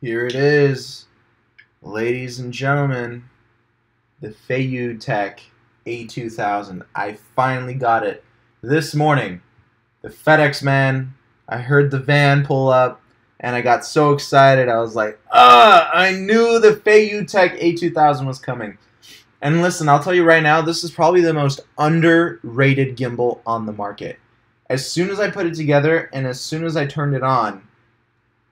Here it is, ladies and gentlemen, the Feiyu-Tech a2000. I finally got it this morning. The FedEx man, I heard the van pull up, and I got so excited. I was like, I knew the Feiyu-Tech a2000 was coming. And listen, I'll tell you right now, this is probably the most underrated gimbal on the market. As soon as I put it together and as soon as I turned it on,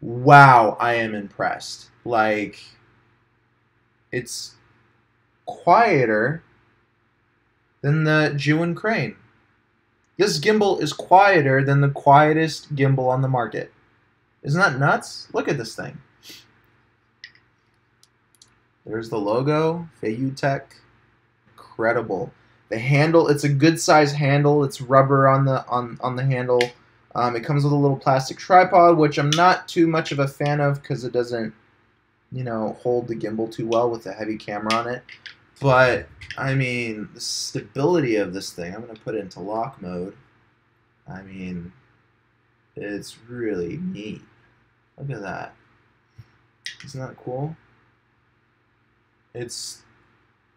wow, I am impressed. Like, it's quieter than the Jewin Crane. This gimbal is quieter than the quietest gimbal on the market. Isn't that nuts? Look at this thing. There's the logo, Feiyu-Tech. Incredible. The handle, it's a good size handle. It's rubber on the handle. It comes with a little plastic tripod, which I'm not too much of a fan of because it doesn't, hold the gimbal too well with a heavy camera on it. But, I mean, the stability of this thing, I'm going to put it into lock mode. I mean, it's really neat. Look at that. Isn't that cool? It's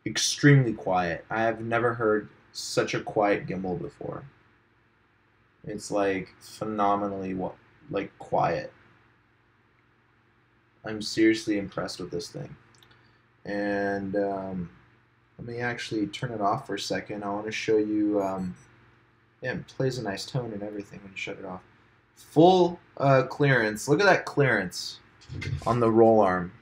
extremely quiet. I have never heard such a quiet gimbal before. It's like phenomenally quiet. I'm seriously impressed with this thing. And let me actually turn it off for a second. I want to show you. Yeah, it plays a nice tone and everything when you shut it off. Full clearance. Look at that clearance on the roll arm.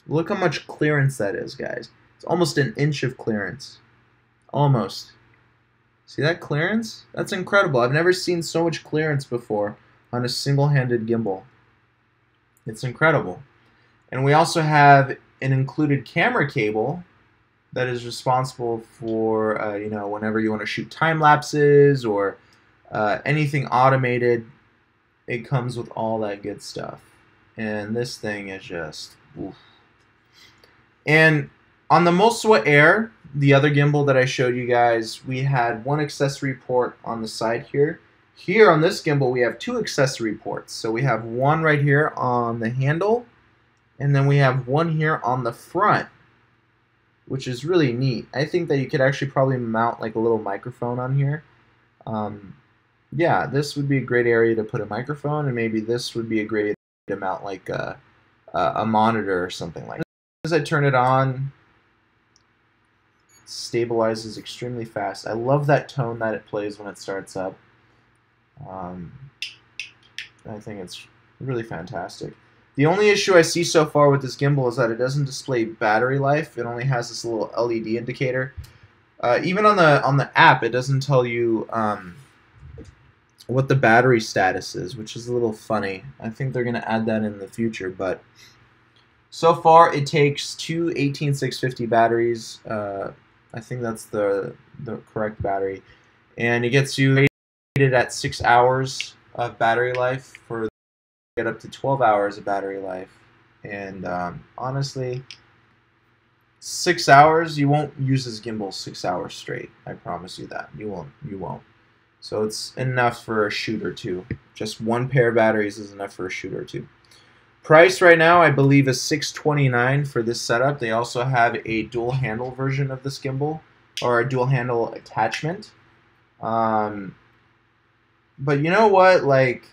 Look how much clearance that is, guys. It's almost an inch of clearance. Almost. See that clearance? That's incredible. I've never seen so much clearance before on a single-handed gimbal. It's incredible. And we also have an included camera cable that is responsible for, whenever you want to shoot time lapses or anything automated, it comes with all that good stuff. And this thing is just, oof. And on the Moswa Air, the other gimbal that I showed you guys, we had one accessory port on the side here. Here on this gimbal, we have two accessory ports. So we have one right here on the handle, and then we have one here on the front, which is really neat. I think that you could actually probably mount like a little microphone on here. Yeah, this would be a great area to put a microphone, and maybe this would be a great area to mount like a monitor or something like that. As I turn it on, it stabilizes extremely fast. I love that tone that it plays when it starts up. I think it's really fantastic. The only issue I see so far with this gimbal is that it doesn't display battery life. It only has this little LED indicator. Even on the app, it doesn't tell you what the battery status is, which is a little funny. I think they're going to add that in the future, but so far it takes two 18650 batteries. I think that's the correct battery, and it gets you rated at 6 hours of battery life for get up to 12 hours of battery life. And honestly, 6 hours, you won't use this gimbal 6 hours straight. I promise you that. You won't. So it's enough for a shoot or two. Just one pair of batteries is enough for a shoot or two. Price right now, I believe, is $629 for this setup. They also have a dual handle version of this gimbal, or a dual handle attachment. But you know what? Like,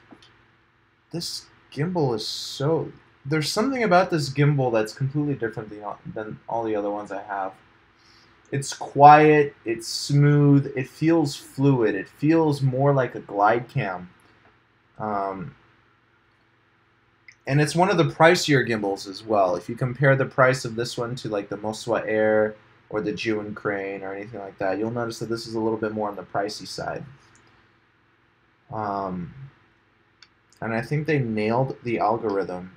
this gimbal is so... There's something about this gimbal that's completely different than all the other ones I have. It's quiet, it's smooth, it feels fluid, it feels more like a glide cam. And it's one of the pricier gimbals as well. If you compare the price of this one to like the Moswa Air or the Jewin Crane or anything like that, you'll notice that this is a little bit more on the pricey side. And I think they nailed the algorithm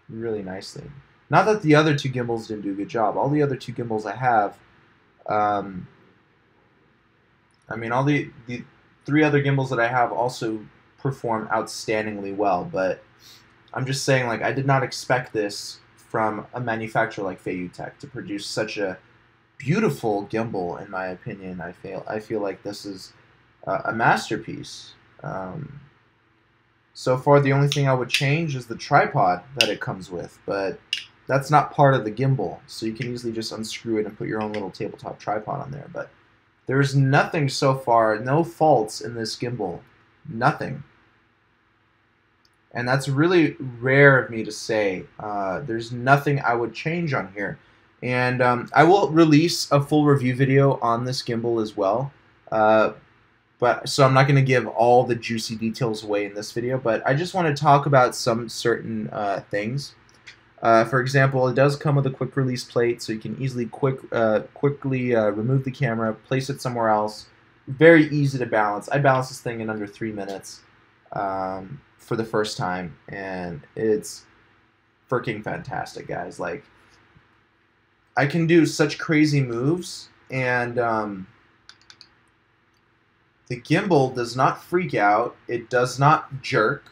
really nicely. Not that the other two gimbals didn't do a good job. All the other two gimbals I have, I mean, all the three other gimbals that I have also perform outstandingly well, but I'm just saying, like, I did not expect this from a manufacturer like Feiyu-Tech to produce such a beautiful gimbal. In my opinion, I feel like this is a masterpiece. So far, the only thing I would change is the tripod that it comes with, but that's not part of the gimbal, so you can easily just unscrew it and put your own little tabletop tripod on there. But there's nothing so far, no faults in this gimbal, nothing. And that's really rare of me to say. There's nothing I would change on here. And I will release a full review video on this gimbal as well. So I'm not going to give all the juicy details away in this video, but I just want to talk about some certain things. For example, it does come with a quick release plate, so you can easily quickly remove the camera, place it somewhere else. Very easy to balance. I balanced this thing in under 3 minutes for the first time, and it's freaking fantastic, guys. Like, I can do such crazy moves, and the gimbal does not freak out. It does not jerk.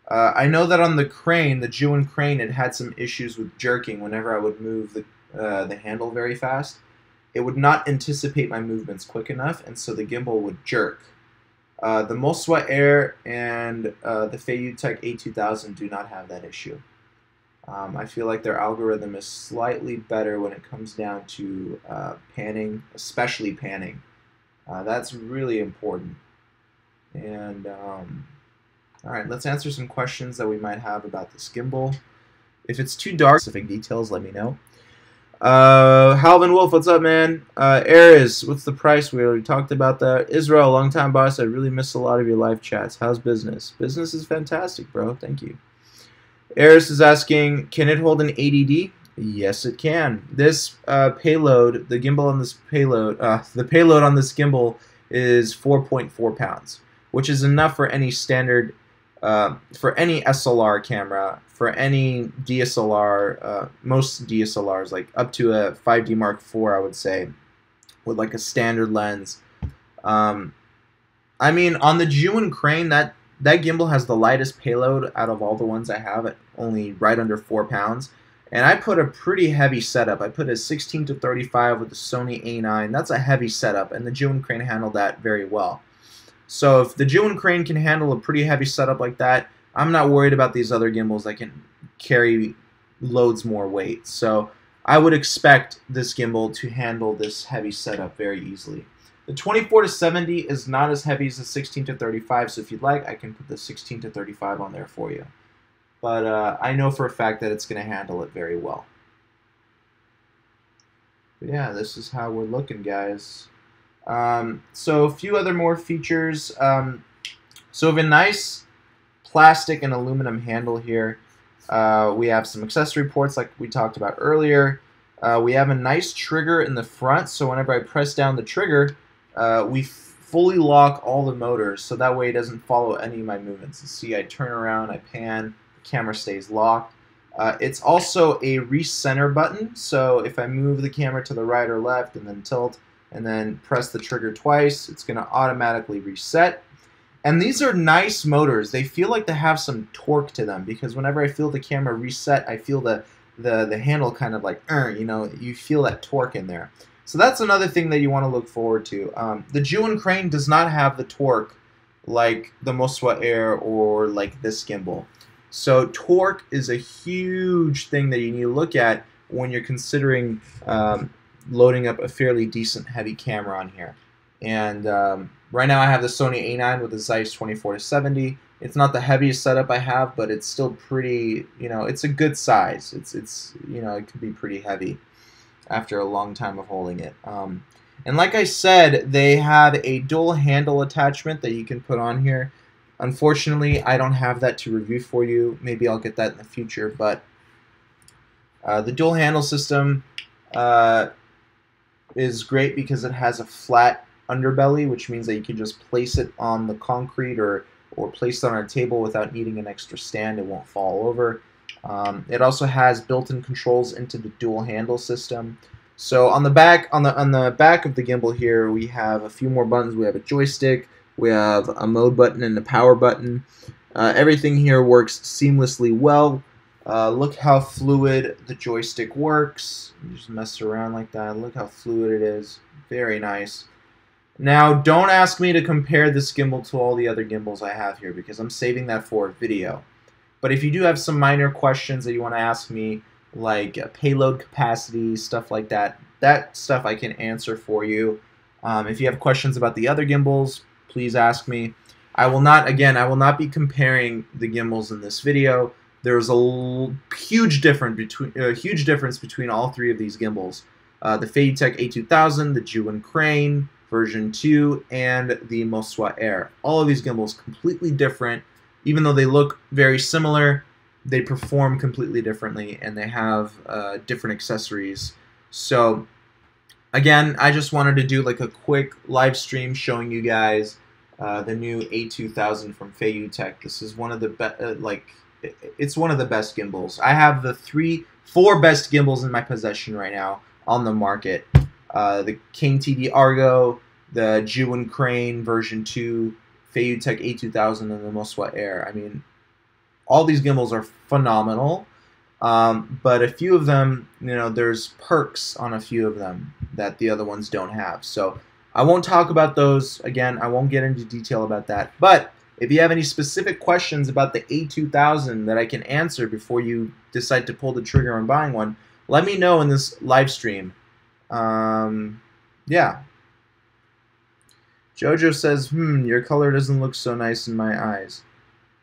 I know that on the crane, the Jiwon crane, it had some issues with jerking whenever I would move the handle very fast. It would not anticipate my movements quick enough, and so the gimbal would jerk. The Moswa Air and the Feiyu-Tech a2000 do not have that issue. I feel like their algorithm is slightly better when it comes down to panning, especially panning. That's really important. And alright, let's answer some questions that we might have about this gimbal. If it's too dark, specific details, let me know. Halvin Wolf, what's up, man? Aris, what's the price? We already talked about that. Israel, long time boss. I really miss a lot of your live chats. How's business? Business is fantastic, bro. Thank you. Aris is asking, can it hold an ADD? Yes, it can. This payload, the gimbal on this payload, the payload on this gimbal is 4.4 pounds, which is enough for any standard, for any SLR camera, for any DSLR, most DSLRs, like up to a 5D Mark IV, I would say, with like a standard lens. I mean, on the Jiwon crane, that gimbal has the lightest payload out of all the ones I have, at only right under 4 pounds. And I put a pretty heavy setup. I put a 16-35 with the Sony A9. That's a heavy setup, and the Jiwon crane handled that very well. So if the Jiwon crane can handle a pretty heavy setup like that, I'm not worried about these other gimbals that can carry loads more weight. So I would expect this gimbal to handle this heavy setup very easily. The 24-70 is not as heavy as the 16-35, so if you'd like, I can put the 16-35 on there for you. But I know for a fact that it's going to handle it very well. But yeah, this is how we're looking, guys. So a few other more features. So we have a nice plastic and aluminum handle here. We have some accessory ports like we talked about earlier. We have a nice trigger in the front, so whenever I press down the trigger, we fully lock all the motors, so that way it doesn't follow any of my movements. You see, I turn around, I pan, the camera stays locked. It's also a recenter button, so if I move the camera to the right or left and then tilt and then press the trigger twice, it's going to automatically reset. And these are nice motors. They feel like they have some torque to them, because whenever I feel the camera reset, I feel the handle kind of like, you know, you feel that torque in there. So that's another thing that you want to look forward to. The Jiwon crane does not have the torque like the Moswa Air or like this gimbal. So torque is a huge thing that you need to look at when you're considering loading up a fairly decent heavy camera on here. And right now I have the Sony A9 with the Zeiss 24-70. It's not the heaviest setup I have, but it's still pretty, you know, it's a good size. It's you know, it can be pretty heavy after a long time of holding it. And like I said, they have a dual handle attachment that you can put on here. Unfortunately, I don't have that to review for you. Maybe I'll get that in the future, but the dual handle system is great because it has a flat underbelly, which means that you can just place it on the concrete or place it on a table without needing an extra stand. It won't fall over. It also has built-in controls into the dual handle system. So on the back of the gimbal here, we have a few more buttons. We have a joystick, we have a mode button and a power button. Everything here works seamlessly well. Look how fluid the joystick works. You just mess around like that. Look how fluid it is. Very nice. Now, don't ask me to compare this gimbal to all the other gimbals I have here because I'm saving that for a video. But if you do have some minor questions that you want to ask me, like payload capacity, stuff like that, that stuff I can answer for you. If you have questions about the other gimbals, please ask me. I will not be comparing the gimbals in this video. There's a huge difference between all three of these gimbals. The Feiyu-Tech a2000, the Jiwon Crane version 2, and the Moswa Air. All of these gimbals completely different. Even though they look very similar, they perform completely differently, and they have different accessories. So again, I just wanted to do like a quick live stream showing you guys the new a2000 from Feiyu-Tech. This is one of the it's one of the best gimbals. I have the four best gimbals in my possession right now on the market. The King TD Argo, the Jiwon Crane version 2, Feiyu-Tech a2000, and the Moswa Air. I mean, all these gimbals are phenomenal, but a few of them, there's perks on a few of them that the other ones don't have. So I won't talk about those. Again, I won't get into detail about that. But if you have any specific questions about the a2000 that I can answer before you decide to pull the trigger on buying one, let me know in this live stream. Yeah. Jojo says, your color doesn't look so nice in my eyes.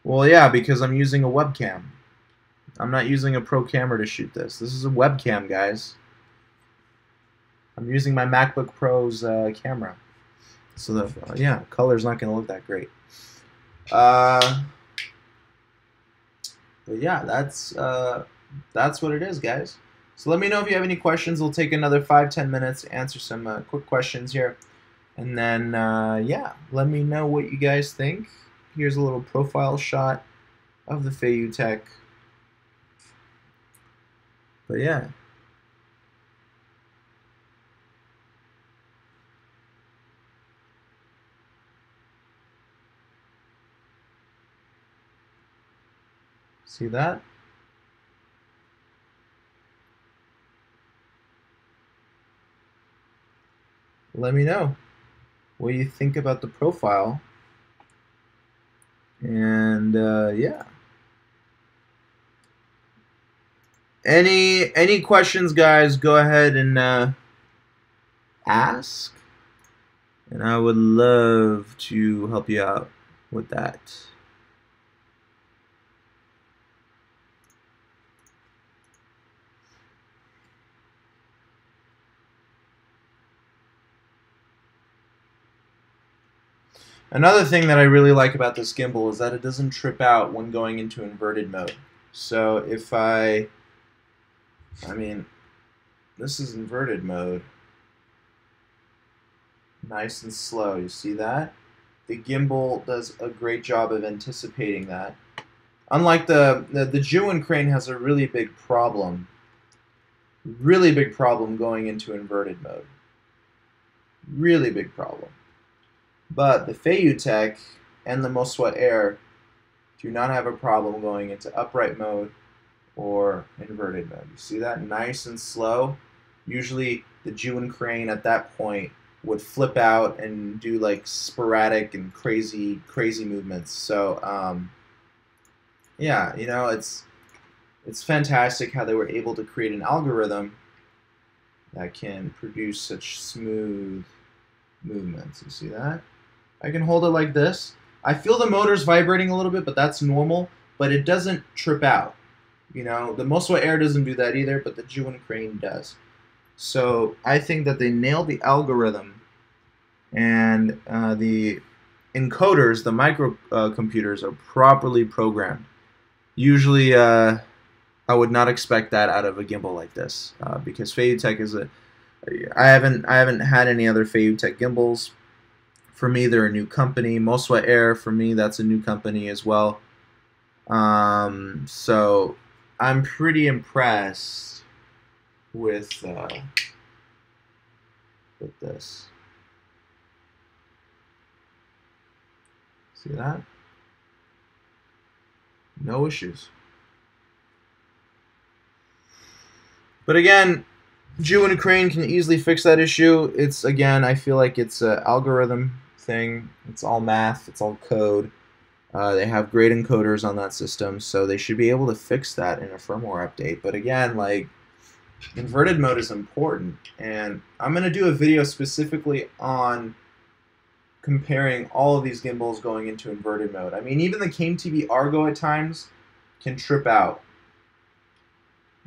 Well, yeah, because I'm using a webcam. I'm not using a pro camera to shoot this. This is a webcam, guys. I'm using my MacBook Pro's camera. So, yeah, color's not going to look that great. But yeah, that's what it is, guys. So let me know if you have any questions. We'll take another 5-10 minutes to answer some quick questions here. And then, yeah, let me know what you guys think. Here's a little profile shot of the Feiyu-Tech. But yeah. See that? Let me know what you think about the profile. And yeah. Any questions, guys, go ahead and ask. And I would love to help you out with that. Another thing that I really like about this gimbal is that it doesn't trip out when going into inverted mode. So if I mean, this is inverted mode. Nice and slow, you see that? The gimbal does a great job of anticipating that. Unlike the Jiwon Crane has a really big problem going into inverted mode. Really big problem. But the Feiyu-Tech and the Moswa Air do not have a problem going into upright mode or inverted mode. You see that? Nice and slow. Usually the Jiwon Crane at that point would flip out and do like sporadic and crazy movements. So yeah, it's fantastic how they were able to create an algorithm that can produce such smooth movements. You see that? I can hold it like this. I feel the motor's vibrating a little bit, but that's normal. But it doesn't trip out. The Moswa Air doesn't do that either, but the Jiwon Crane does. So I think that they nailed the algorithm, and the encoders, the microcomputers, are properly programmed. Usually, I would not expect that out of a gimbal like this, because Feiyu-Tech is I haven't had any other Feiyu-Tech gimbals. For me, they're a new company. Moswa Air, for me, that's a new company as well. So I'm pretty impressed with this. See that? No issues. But again, Jew and Crane can easily fix that issue. It's, again, I feel like it's an algorithm thing. It's all math. It's all code. They have great encoders on that system, so they should be able to fix that in a firmware update. But again, like, inverted mode is important, and I'm going to do a video specifically on comparing all of these gimbals going into inverted mode. I mean, even the CameTV Argo at times can trip out.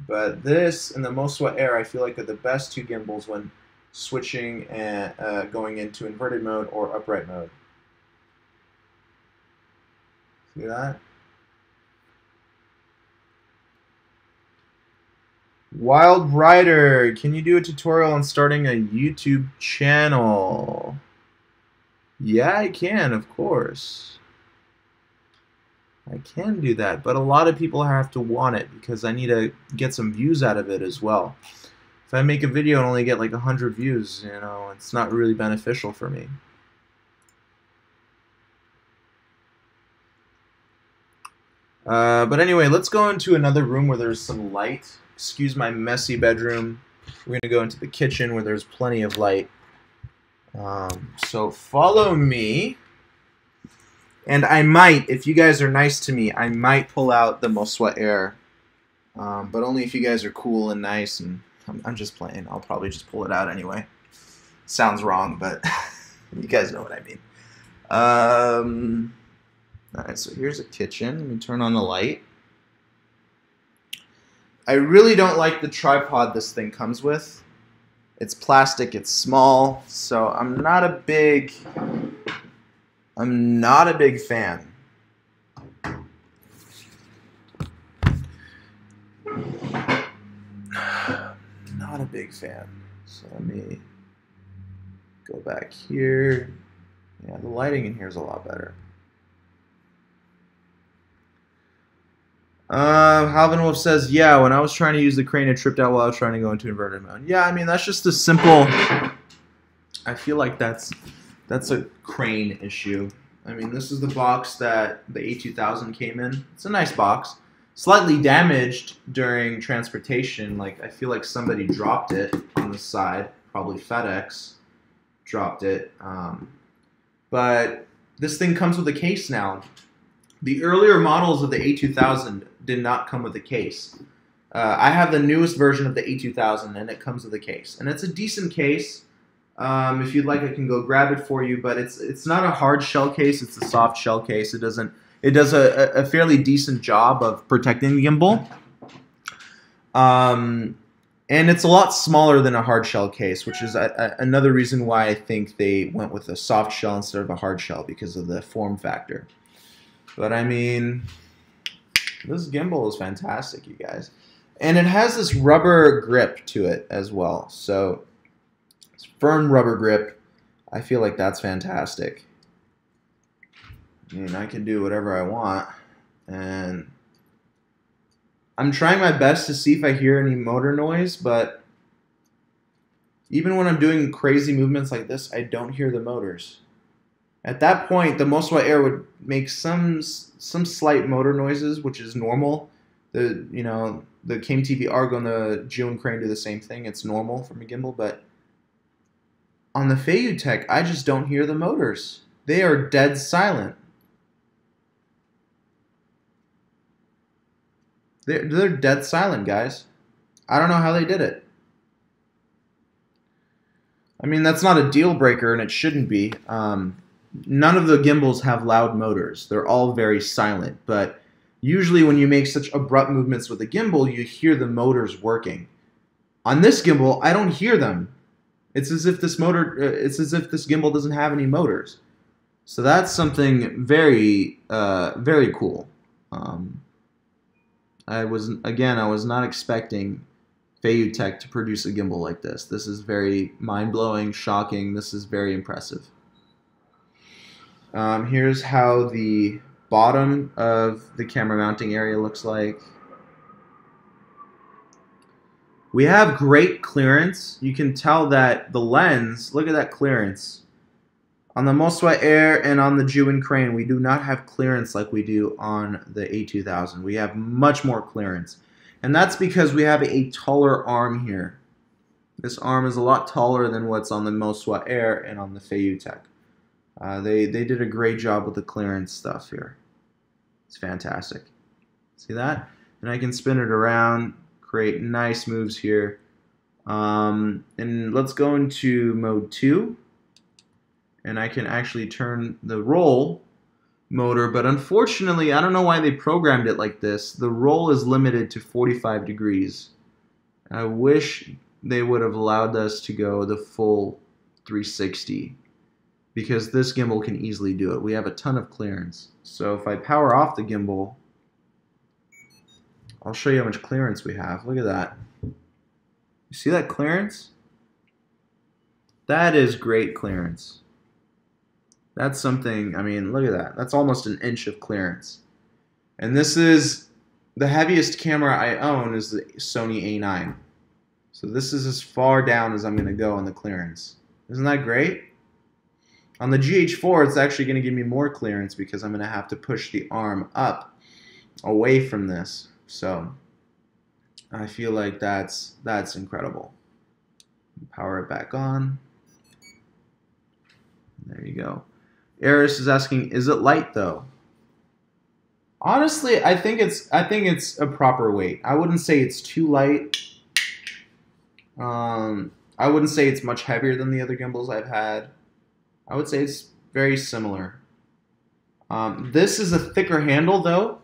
But this and the Moswa Air, I feel like, are the best two gimbals when switching and going into inverted mode or upright mode. See that? Wild Rider, can you do a tutorial on starting a YouTube channel? Yeah, I can, of course. I can do that, but a lot of people have to want it because I need to get some views out of it as well. If I make a video and only get like 100 views, you know, it's not really beneficial for me. But anyway, let's go into another room where there's some light. Excuse my messy bedroom. We're going to go into the kitchen where there's plenty of light. So follow me. And I might, if you guys are nice to me, I might pull out the Moswa Air. But only if you guys are cool and nice. And I'm just playing. I'll probably just pull it out anyway. Sounds wrong, but you guys know what I mean. Alright, so here's a kitchen. Let me turn on the light. I really don't like the tripod this thing comes with. It's plastic, it's small, so I'm not a big fan. Not a big fan. So let me go back here. Yeah, the lighting in here is a lot better. Halvin Wolf says, yeah, when I was trying to use the crane, it tripped out while I was trying to go into inverted mode. Yeah, I mean, that's just a simple... I feel like that's a crane issue. I mean, this is the box that the a2000 came in. It's a nice box. Slightly damaged during transportation. Like, I feel like somebody dropped it on the side. Probably FedEx dropped it. But this thing comes with a case now. The earlier models of the a2000 did not come with a case. I have the newest version of the a2000, and it comes with a case. And it's a decent case. If you'd like, I can go grab it for you. But it's not a hard shell case. It's a soft shell case. It does a fairly decent job of protecting the gimbal. And it's a lot smaller than a hard shell case, which is another reason why I think they went with a soft shell instead of a hard shell, because of the form factor. But I mean, this gimbal is fantastic, you guys. And it has this rubber grip to it as well. So it's firm rubber grip. I feel like that's fantastic. I mean, I can do whatever I want. And I'm trying my best to see if I hear any motor noise, but even when I'm doing crazy movements like this, I don't hear the motors. At that point, the Moswa Air would make some slight motor noises, which is normal. The CameTV Argo and the Jew Crane do the same thing. It's normal from a gimbal, but on the Feiyu-Tech, I just don't hear the motors. They are dead silent. They're dead silent, guys. I don't know how they did it. I mean, that's not a deal breaker, and it shouldn't be. None of the gimbals have loud motors. They're all very silent. But usually when you make such abrupt movements with a gimbal, you hear the motors working. On this gimbal, I don't hear them. It's as if this gimbal doesn't have any motors. So that's something very, very cool. I was not expecting Feiyu-Tech to produce a gimbal like this. This is very mind-blowing, shocking. This is very impressive. Here's how the bottom of the camera mounting area looks like. We have great clearance. You can tell that the lens, look at that clearance. On the Moswa Air and on the Jew Crane, we do not have clearance like we do on the a2000. We have much more clearance. And that's because we have a taller arm here. This arm is a lot taller than what's on the Moswa Air and on the Feiyu-Tech. They did a great job with the clearance stuff here. It's fantastic. See that? And I can spin it around, create nice moves here. And let's go into mode 2. And I can actually turn the roll motor, but unfortunately, I don't know why they programmed it like this. The roll is limited to 45 degrees. I wish they would have allowed us to go the full 360, because this gimbal can easily do it. We have a ton of clearance. So if I power off the gimbal, I'll show you how much clearance we have. Look at that. You see that clearance? That is great clearance. That's something, I mean, look at that. That's almost an inch of clearance. And this is, the heaviest camera I own is the Sony A9. So this is as far down as I'm going to go on the clearance. Isn't that great? On the GH4, it's actually going to give me more clearance because I'm going to have to push the arm up away from this. So I feel like that's incredible. Power it back on. There you go. Eris is asking, is it light though? Honestly, I think it's a proper weight. I wouldn't say it's too light. I wouldn't say it's much heavier than the other gimbals I've had. I would say it's very similar. This is a thicker handle though,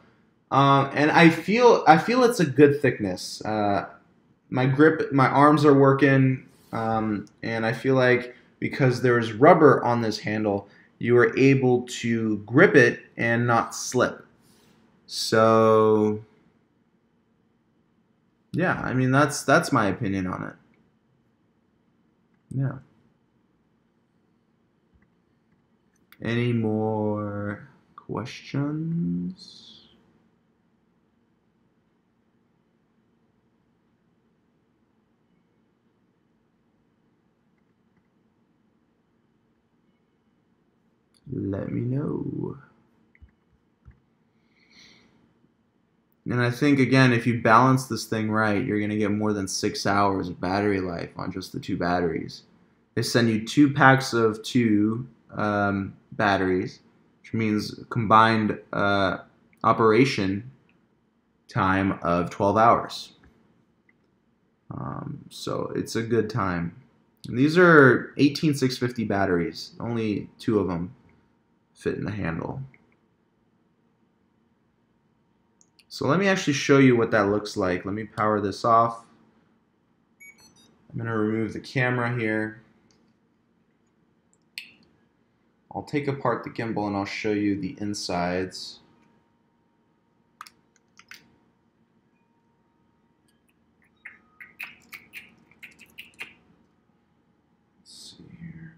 and I feel it's a good thickness. My grip, my arms are working, and I feel like because there's rubber on this handle, you are able to grip it and not slip. So yeah, I mean that's my opinion on it. Yeah. Any more questions? Let me know. And I think, again, if you balance this thing right, you're going to get more than 6 hours of battery life on just the 2 batteries. They send you 2 packs of 2 batteries, which means combined operation time of 12 hours. So it's a good time. And these are 18650 batteries. Only 2 of them fit in the handle. So let me actually show you what that looks like. Let me power this off. I'm going to remove the camera here. I'll take apart the gimbal and I'll show you the insides. Let's see here.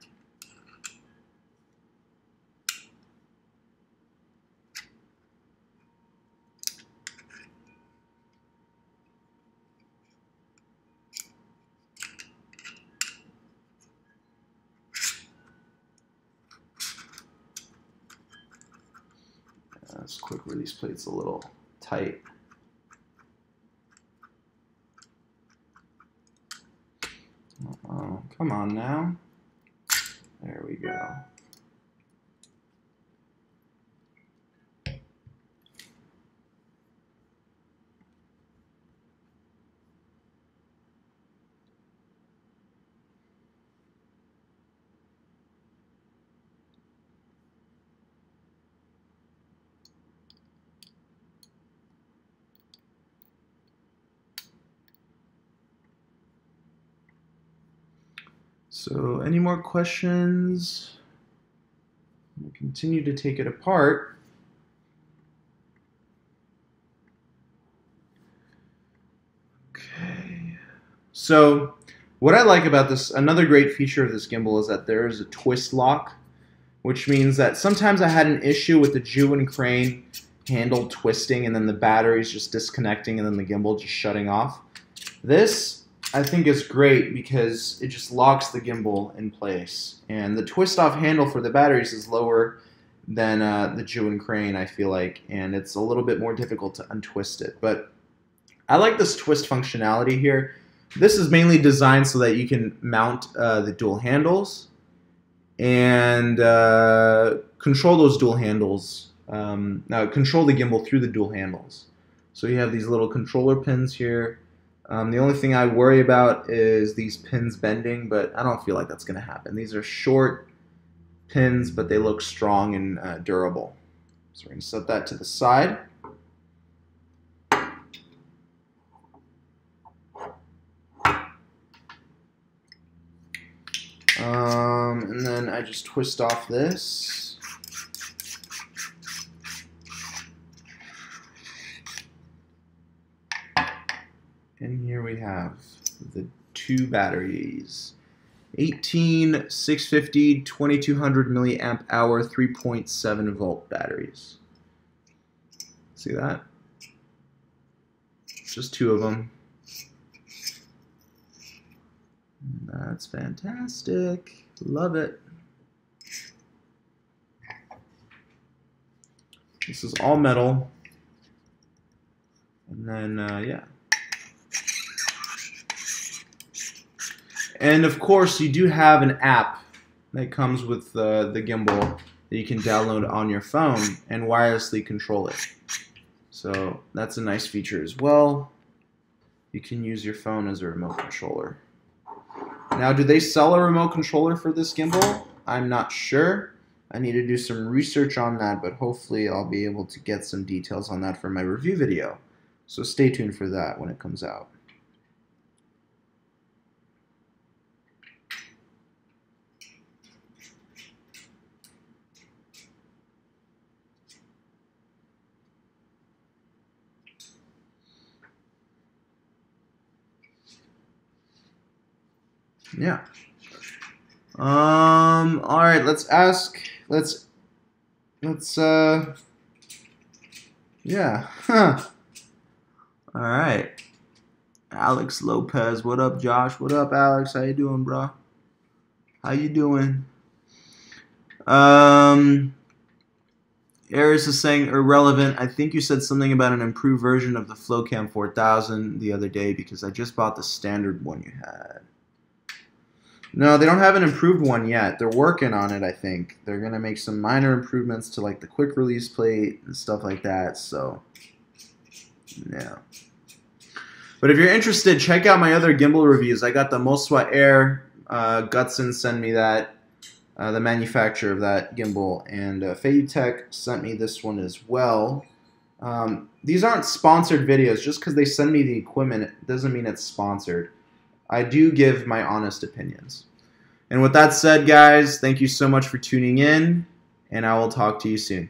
This quick release plate's a little tight. Uh-oh, come on now. There we go. So, any more questions? We'll continue to take it apart. Okay. So, what I like about this, another great feature of this gimbal is that there is a twist lock, which means that sometimes I had an issue with the Jew and crane handle twisting and then the batteries just disconnecting and then the gimbal just shutting off. This I think is great because it just locks the gimbal in place. And the twist-off handle for the batteries is lower than the Jew and crane, I feel like, and it's a little bit more difficult to untwist it. But I like this twist functionality here. This is mainly designed so that you can mount the dual handles and control those dual handles. Now control the gimbal through the dual handles. So you have these little controller pins here. The only thing I worry about is these pins bending, but I don't feel like that's going to happen. These are short pins, but they look strong and durable. So we're going to set that to the side. And then I just twist off this. And here we have the two batteries. 18 650 2200 milliamp hour 3.7 volt batteries. See that? Just two of them. That's fantastic. Love it. This is all metal. And then, yeah. And of course, you do have an app that comes with the gimbal that you can download on your phone and wirelessly control it. So that's a nice feature as well. You can use your phone as a remote controller. Now, do they sell a remote controller for this gimbal? I'm not sure. I need to do some research on that, but hopefully I'll be able to get some details on that for my review video. So stay tuned for that when it comes out. Yeah. All right, yeah. Huh. All right. Alex Lopez, what up, Josh? What up, Alex? How you doing, bro? How you doing? Eris is saying irrelevant. I think you said something about an improved version of the Flowcam 4000 the other day because I just bought the standard one you had. No, they don't have an improved one yet. They're working on it, I think. They're going to make some minor improvements to like the quick release plate and stuff like that. So, yeah. But if you're interested, check out my other gimbal reviews. I got the Moswa Air. Gutson sent me that, the manufacturer of that gimbal. And Feiyu-Tech sent me this one as well. These aren't sponsored videos. Just because they send me the equipment, it doesn't mean it's sponsored. I do give my honest opinions. And with that said, guys, thank you so much for tuning in, and I will talk to you soon.